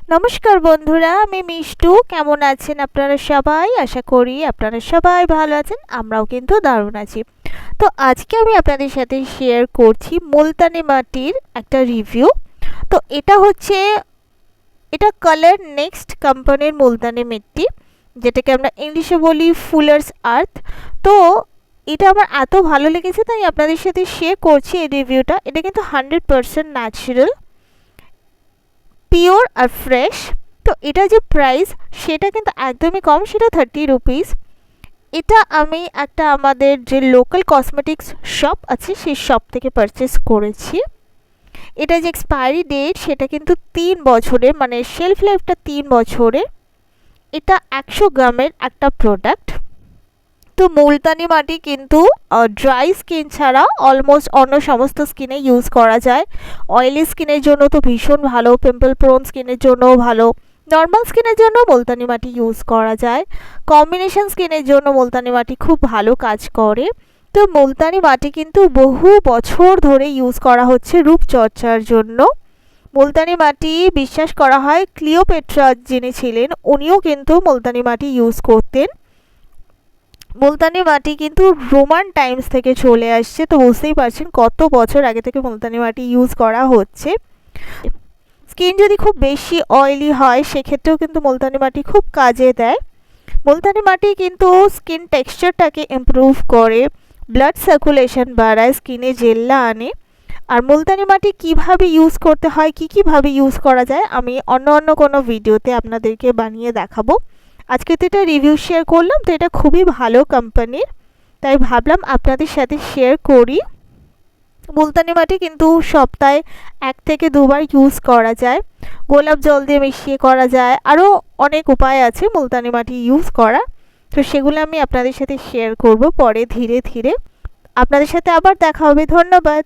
নমস্কার বন্ধুরা, আমি মিষ্টু। কেমন আছেন আপনারা সবাই? আশা করি আপনারা সবাই ভালো আছেন। আমরাও কিন্তু দারুণ আছি। তো আজকে আমি আপনাদের সাথে শেয়ার করছি মুলতানি মাটির একটা রিভিউ। তো এটা কালার নেক্সট কোম্পানির মুলতানি মিট্টি, যেটাকে আমরা ইংলিশে বলি ফুলার্স আর্থ। তো এটা আমার এত ভালো লেগেছে, তাই আপনাদের সাথে শেয়ার করছি এই রিভিউটা। এটা কিন্তু 100% ন্যাচারাল, পিওর আর ফ্রেশ। তো এটা যে প্রাইস সেটা কিন্তু একদমই কম, সেটা 30 রুপিস। এটা আমি আমাদের যে লোকাল কসমেটিক্স শপ আছে সেই শপ থেকে পারচেস করেছি। এটা যে এক্সপায়ারি ডেট সেটা কিন্তু 3 বছরের, মানে শেলফ লাইফটা 3 বছরের। এটা 100 গ্রামের একটা প্রোডাক্ট। তো মুলতানি মাটি কিন্তু ড্রাই স্কিন ছাড়া অলমোস্ট অন্য সমস্ত স্কিনে ইউজ করা যায়। অয়েলি স্কিনের জন্য তো ভীষণ ভালো, পিম্পল প্রোন স্কিনের জন্যও ভালো, নর্মাল স্কিনের জন্য মুলতানি মাটি ইউজ করা যায়, কম্বিনেশন স্কিনের জন্য মুলতানি মাটি খুব ভালো কাজ করে। তো মুলতানি মাটি কিন্তু বহু বছর ধরে ইউজ করা হচ্ছে রূপচর্চার জন্য। মুলতানি মাটি বিশ্বাস করা হয় ক্লিওপেট্রা যিনি ছিলেন উনিও কিন্তু মুলতানি মাটি ইউজ করতেন। মুলতানি মাটি কিন্তু রোমান টাইমস থেকে চলে আসছে, তো বুঝতেই পারছেন কত বছর আগে থেকে মুলতানি মাটি ইউজ করা হচ্ছে। স্কিন যদি খুব বেশি অয়েলি হয় সেক্ষেত্রেও কিন্তু মুলতানি মাটি খুব কাজে দেয়। মুলতানি মাটি কিন্তু স্কিন টেক্সচারটাকে ইমপ্রুভ করে, ব্লাড সার্কুলেশন বাড়ায়, স্কিনে জেল্লা আনে। আর মুলতানি মাটি কিভাবে ইউজ করতে হয়, কীভাবে ইউজ করা যায়, আমি অন্য কোনো ভিডিওতে আপনাদেরকে বানিয়ে দেখাবো। আজকে তো এটা রিভিউ শেয়ার করলাম, তো এটা খুবই ভালো কোম্পানির, তাই ভাবলাম আপনাদের সাথে শেয়ার করি। মুলতানি মাটি কিন্তু সপ্তাহে 1 থেকে 2 বার ইউজ করা যায়, গোলাপ জল দিয়ে মিশিয়ে করা যায়, আরও অনেক উপায় আছে মুলতানি মাটি ইউজ করা। তো সেগুলো আমি আপনাদের সাথে শেয়ার করব পরে ধীরে ধীরে। আপনাদের সাথে আবার দেখা হবে। ধন্যবাদ।